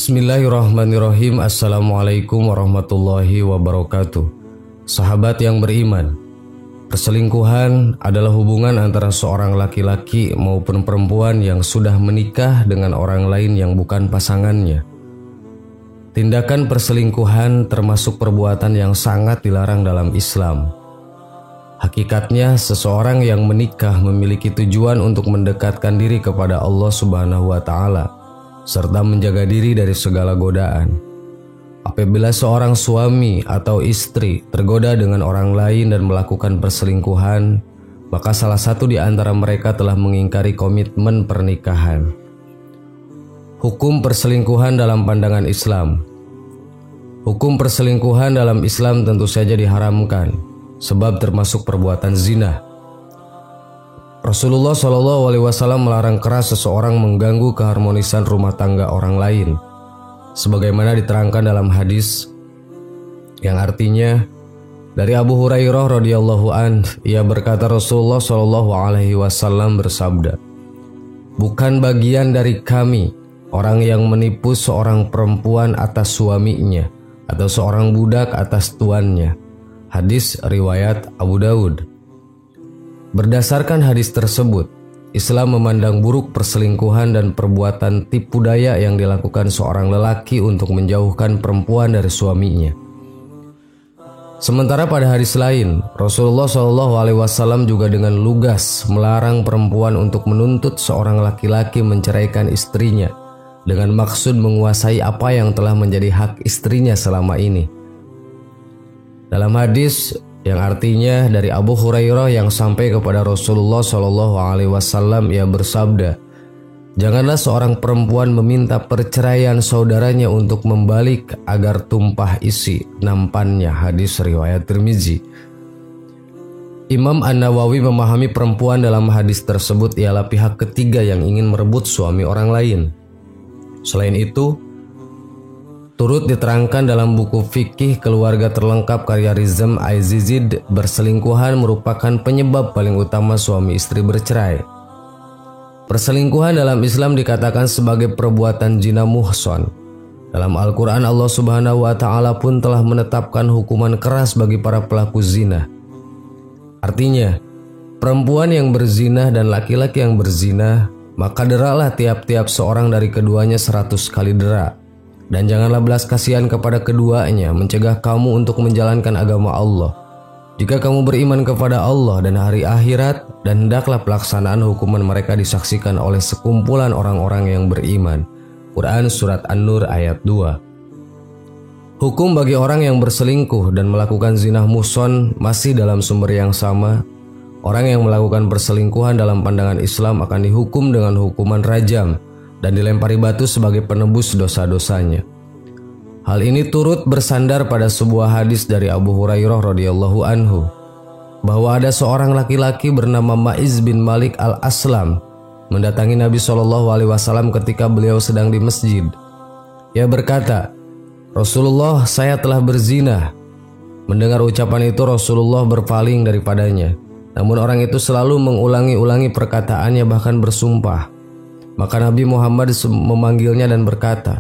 Bismillahirrahmanirrahim. Assalamualaikum warahmatullahi wabarakatuh. Sahabat yang beriman, perselingkuhan adalah hubungan antara seorang laki-laki maupun perempuan yang sudah menikah dengan orang lain yang bukan pasangannya. Tindakan perselingkuhan termasuk perbuatan yang sangat dilarang dalam Islam. Hakikatnya, seseorang yang menikah memiliki tujuan untuk mendekatkan diri kepada Allah Subhanahu wa Ta'ala serta menjaga diri dari segala godaan. Apabila seorang suami atau istri tergoda dengan orang lain dan melakukan perselingkuhan, maka salah satu di antara mereka telah mengingkari komitmen pernikahan. Hukum perselingkuhan dalam pandangan Islam. Hukum perselingkuhan dalam Islam tentu saja diharamkan, sebab termasuk perbuatan zina. Rasulullah SAW melarang keras seseorang mengganggu keharmonisan rumah tangga orang lain, sebagaimana diterangkan dalam hadis yang artinya dari Abu Hurairah radhiyallahu an, ia berkata Rasulullah SAW bersabda, "Bukan bagian dari kami orang yang menipu seorang perempuan atas suaminya atau seorang budak atas tuannya." Hadis riwayat Abu Daud. Berdasarkan hadis tersebut, Islam memandang buruk perselingkuhan dan perbuatan tipu daya yang dilakukan seorang lelaki untuk menjauhkan perempuan dari suaminya. Sementara pada hadis lain, Rasulullah SAW juga dengan lugas melarang perempuan untuk menuntut seorang laki-laki menceraikan istrinya dengan maksud menguasai apa yang telah menjadi hak istrinya selama ini. Dalam hadis yang artinya dari Abu Hurairah yang sampai kepada Rasulullah SAW, ia bersabda, "Janganlah seorang perempuan meminta perceraian saudaranya untuk membalik agar tumpah isi nampannya." Hadis riwayat Tirmizi. Imam An-Nawawi memahami perempuan dalam hadis tersebut ialah pihak ketiga yang ingin merebut suami orang lain. Selain itu, turut diterangkan dalam buku fikih keluarga terlengkap karya Rizm Aizizid, berselingkuhan merupakan penyebab paling utama suami istri bercerai. Perselingkuhan dalam Islam dikatakan sebagai perbuatan zina muhson. Dalam Al-Quran, Allah Subhanahu wa Ta'ala pun telah menetapkan hukuman keras bagi para pelaku zina. Artinya, perempuan yang berzina dan laki-laki yang berzina, maka deralah tiap-tiap seorang dari keduanya 100 kali dera. Dan janganlah belas kasihan kepada keduanya, mencegah kamu untuk menjalankan agama Allah. Jika kamu beriman kepada Allah dan hari akhirat, dan hendaklah pelaksanaan hukuman mereka disaksikan oleh sekumpulan orang-orang yang beriman. Quran Surat An-Nur ayat 2. Hukum bagi orang yang berselingkuh dan melakukan zina muhson masih dalam sumber yang sama. Orang yang melakukan perselingkuhan dalam pandangan Islam akan dihukum dengan hukuman rajam dan dilempari batu sebagai penebus dosa-dosanya. Hal ini turut bersandar pada sebuah hadis dari Abu Hurairah radhiyallahu anhu bahwa ada seorang laki-laki bernama Ma'iz bin Malik al-Aslam mendatangi Nabi SAW ketika beliau sedang di masjid. Ia berkata, "Rasulullah, saya telah berzina." Mendengar ucapan itu, Rasulullah berpaling daripadanya. Namun orang itu selalu mengulangi-ulangi perkataannya, bahkan bersumpah. Maka Nabi Muhammad memanggilnya dan berkata,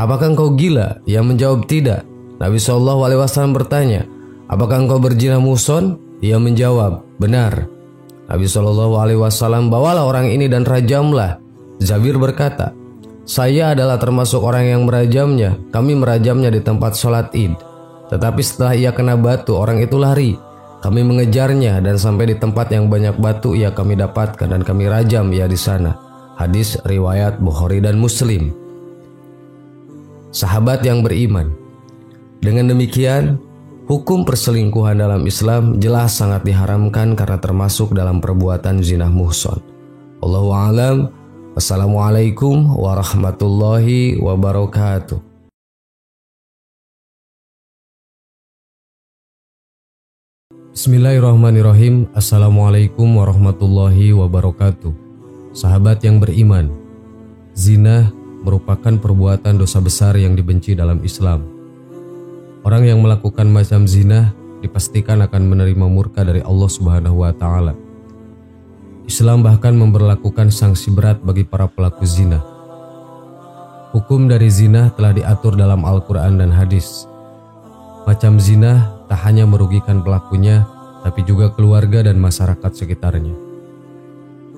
"Apakah engkau gila?" Ia menjawab, "Tidak." Nabi SAW bertanya, "Apakah engkau berzina muhson?" Ia menjawab, "Benar." Nabi SAW, "Bawalah orang ini dan rajamlah." Jabir berkata, "Saya adalah termasuk orang yang merajamnya. Kami merajamnya di tempat sholat id. Tetapi setelah ia kena batu, orang itu lari. Kami mengejarnya dan sampai di tempat yang banyak batu ia kami dapatkan dan kami rajam ia di sana." Hadis riwayat Bukhari dan Muslim. Sahabat yang beriman, dengan demikian, hukum perselingkuhan dalam Islam jelas sangat diharamkan karena termasuk dalam perbuatan zina muhson. Wallahu a'lam. Wassalamualaikum warahmatullahi wabarakatuh. Bismillahirrahmanirrahim. Assalamualaikum warahmatullahi wabarakatuh. Sahabat yang beriman, zina merupakan perbuatan dosa besar yang dibenci dalam Islam. Orang yang melakukan macam zina dipastikan akan menerima murka dari Allah Subhanahu wa Ta'ala. Islam bahkan memberlakukan sanksi berat bagi para pelaku zina. Hukum dari zina telah diatur dalam Al-Quran dan hadis. Macam zina tak hanya merugikan pelakunya, tapi juga keluarga dan masyarakat sekitarnya.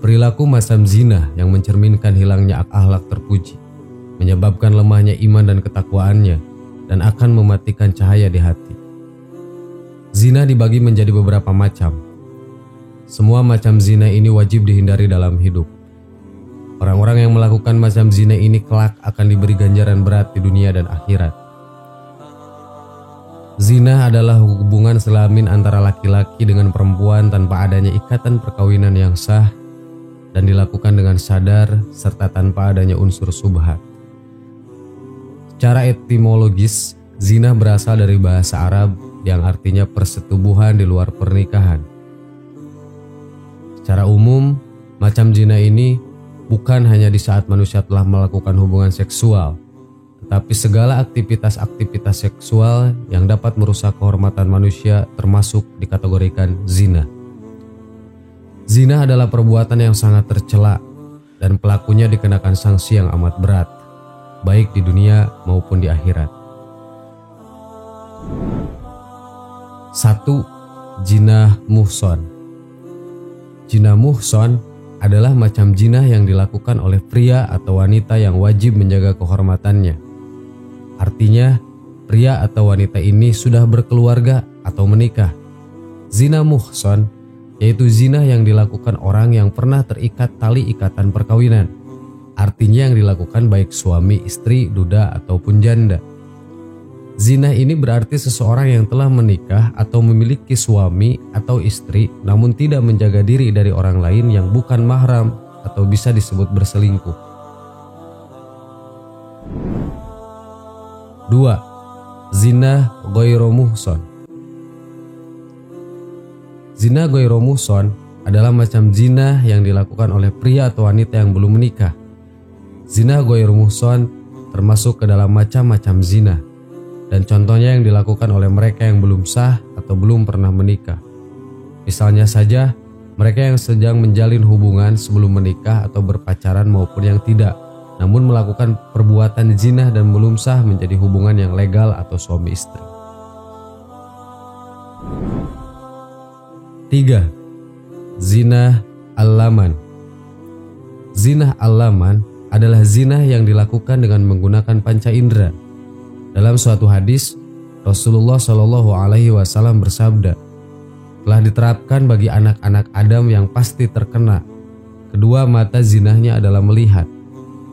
Perilaku macam zina yang mencerminkan hilangnya akhlak terpuji, menyebabkan lemahnya iman dan ketakwaannya, dan akan mematikan cahaya di hati. Zina dibagi menjadi beberapa macam. Semua macam zina ini wajib dihindari dalam hidup. Orang-orang yang melakukan macam zina ini kelak akan diberi ganjaran berat di dunia dan akhirat. Zina adalah hubungan kelamin antara laki-laki dengan perempuan tanpa adanya ikatan perkawinan yang sah dan dilakukan dengan sadar serta tanpa adanya unsur subhat. Secara etimologis, zina berasal dari bahasa Arab yang artinya persetubuhan di luar pernikahan. Secara umum, macam zina ini bukan hanya di saat manusia telah melakukan hubungan seksual, tetapi segala aktivitas-aktivitas seksual yang dapat merusak kehormatan manusia termasuk dikategorikan zina. Zina adalah perbuatan yang sangat tercela dan pelakunya dikenakan sanksi yang amat berat, baik di dunia maupun di akhirat. 1. Zina muhson. Zina muhson adalah macam zina yang dilakukan oleh pria atau wanita yang wajib menjaga kehormatannya. Artinya, pria atau wanita ini sudah berkeluarga atau menikah. Zina muhson yaitu zina yang dilakukan orang yang pernah terikat tali ikatan perkawinan. Artinya yang dilakukan baik suami, istri, duda, ataupun janda. Zina ini berarti seseorang yang telah menikah atau memiliki suami atau istri namun tidak menjaga diri dari orang lain yang bukan mahram atau bisa disebut berselingkuh. 2. Zina ghairu muhson. Zina ghairu muhson adalah macam zina yang dilakukan oleh pria atau wanita yang belum menikah. Zina ghairu muhson termasuk ke dalam macam-macam zina, dan contohnya yang dilakukan oleh mereka yang belum sah atau belum pernah menikah. Misalnya saja, mereka yang sedang menjalin hubungan sebelum menikah atau berpacaran maupun yang tidak, namun melakukan perbuatan zina dan belum sah menjadi hubungan yang legal atau suami istri. 3. Zina al-laman. Zina al-laman adalah zina yang dilakukan dengan menggunakan panca indera. Dalam suatu hadis, Rasulullah Shallallahu Alaihi Wasallam bersabda, telah diterapkan bagi anak-anak Adam yang pasti terkena. Kedua mata zinahnya adalah melihat,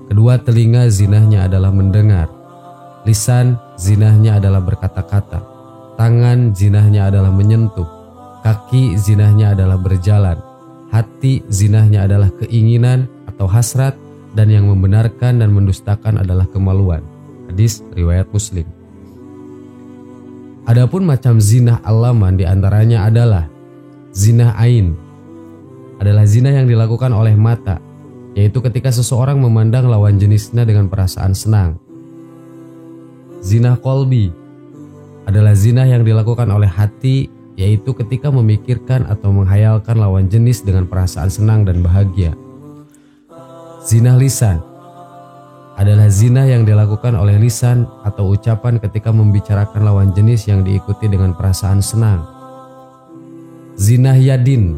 kedua telinga zinahnya adalah mendengar, lisan zinahnya adalah berkata-kata, tangan zinahnya adalah menyentuh, kaki zinahnya adalah berjalan, hati zinahnya adalah keinginan atau hasrat, dan yang membenarkan dan mendustakan adalah kemaluan. Hadis riwayat Muslim. Adapun macam zina al-laman diantaranya adalah zina ain. Adalah zina yang dilakukan oleh mata, yaitu ketika seseorang memandang lawan jenisnya dengan perasaan senang. Zina qalbi adalah zina yang dilakukan oleh hati, yaitu ketika memikirkan atau menghayalkan lawan jenis dengan perasaan senang dan bahagia. Zina lisan adalah zina yang dilakukan oleh lisan atau ucapan ketika membicarakan lawan jenis yang diikuti dengan perasaan senang. Zina yadin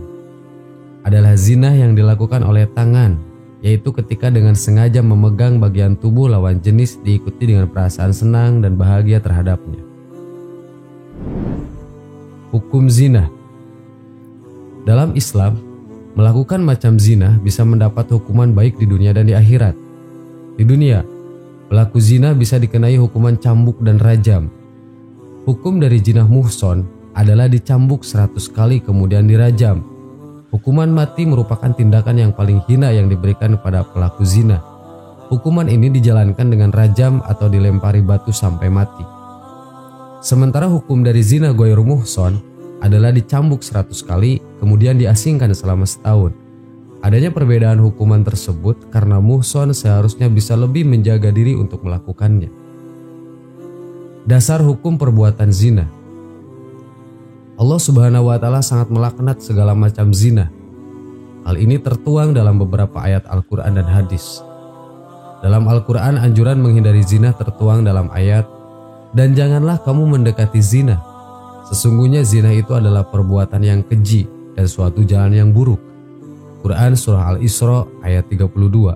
adalah zina yang dilakukan oleh tangan, yaitu ketika dengan sengaja memegang bagian tubuh lawan jenis diikuti dengan perasaan senang dan bahagia terhadapnya. Hukum zina. Dalam Islam, melakukan macam zina bisa mendapat hukuman baik di dunia dan di akhirat. Di dunia, pelaku zina bisa dikenai hukuman cambuk dan rajam. Hukum dari zina muhson adalah dicambuk 100 kali kemudian dirajam. Hukuman mati merupakan tindakan yang paling hina yang diberikan kepada pelaku zina. Hukuman ini dijalankan dengan rajam atau dilempari batu sampai mati. Sementara hukum dari zina ghairu muhson adalah dicambuk 100 kali kemudian diasingkan selama setahun. Adanya perbedaan hukuman tersebut karena muhson seharusnya bisa lebih menjaga diri untuk melakukannya. Dasar hukum perbuatan zina. Allah Subhanahu wa Ta'ala sangat melaknat segala macam zina. Hal ini tertuang dalam beberapa ayat Al-Quran dan hadis. Dalam Al-Quran anjuran menghindari zina tertuang dalam ayat, "Dan janganlah kamu mendekati zina. Sesungguhnya zina itu adalah perbuatan yang keji dan suatu jalan yang buruk." Quran Surah Al-Isra ayat 32.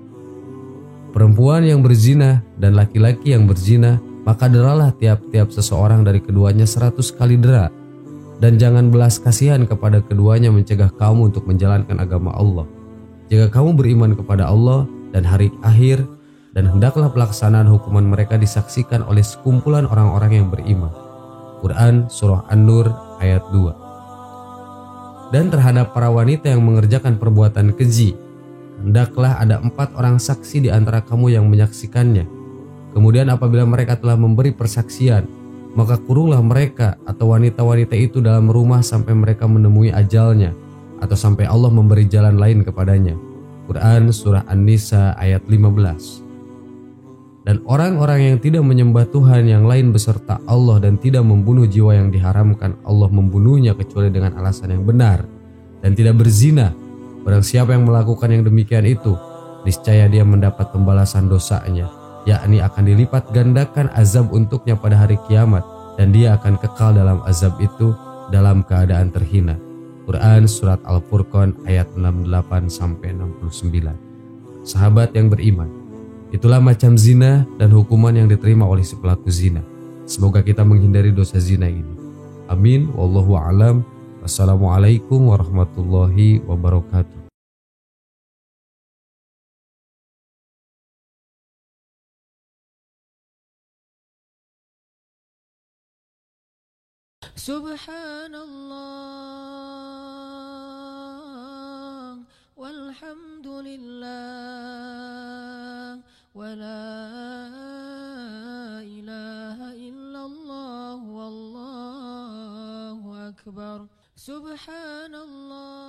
Perempuan yang berzina dan laki-laki yang berzina, maka deralah tiap-tiap seseorang dari keduanya 100 kali dera. Dan jangan belas kasihan kepada keduanya mencegah kamu untuk menjalankan agama Allah. Jika kamu beriman kepada Allah dan hari akhir, dan hendaklah pelaksanaan hukuman mereka disaksikan oleh sekumpulan orang-orang yang beriman. Quran Surah An-Nur ayat 2. Dan terhadap para wanita yang mengerjakan perbuatan keji, hendaklah ada 4 orang saksi di antara kamu yang menyaksikannya. Kemudian apabila mereka telah memberi persaksian, maka kurunglah mereka atau wanita-wanita itu dalam rumah sampai mereka menemui ajalnya, atau sampai Allah memberi jalan lain kepadanya. Quran Surah An-Nisa ayat 15. Dan orang-orang yang tidak menyembah Tuhan yang lain beserta Allah dan tidak membunuh jiwa yang diharamkan Allah membunuhnya kecuali dengan alasan yang benar, dan tidak berzina, barang siapa yang melakukan yang demikian itu, niscaya dia mendapat pembalasan dosanya, yakni akan dilipat gandakan azab untuknya pada hari kiamat, dan dia akan kekal dalam azab itu dalam keadaan terhina. Quran Surat Al-Furqan ayat 68-69. Sahabat yang beriman, itulah macam zina dan hukuman yang diterima oleh si pelaku zina. Semoga kita menghindari dosa zina ini. Amin. Wallahu a'lam. Wassalamualaikum warahmatullahi wabarakatuh. Subhanallah walhamdulillah wa la ilaha illallah wallahu akbar. Subhanallah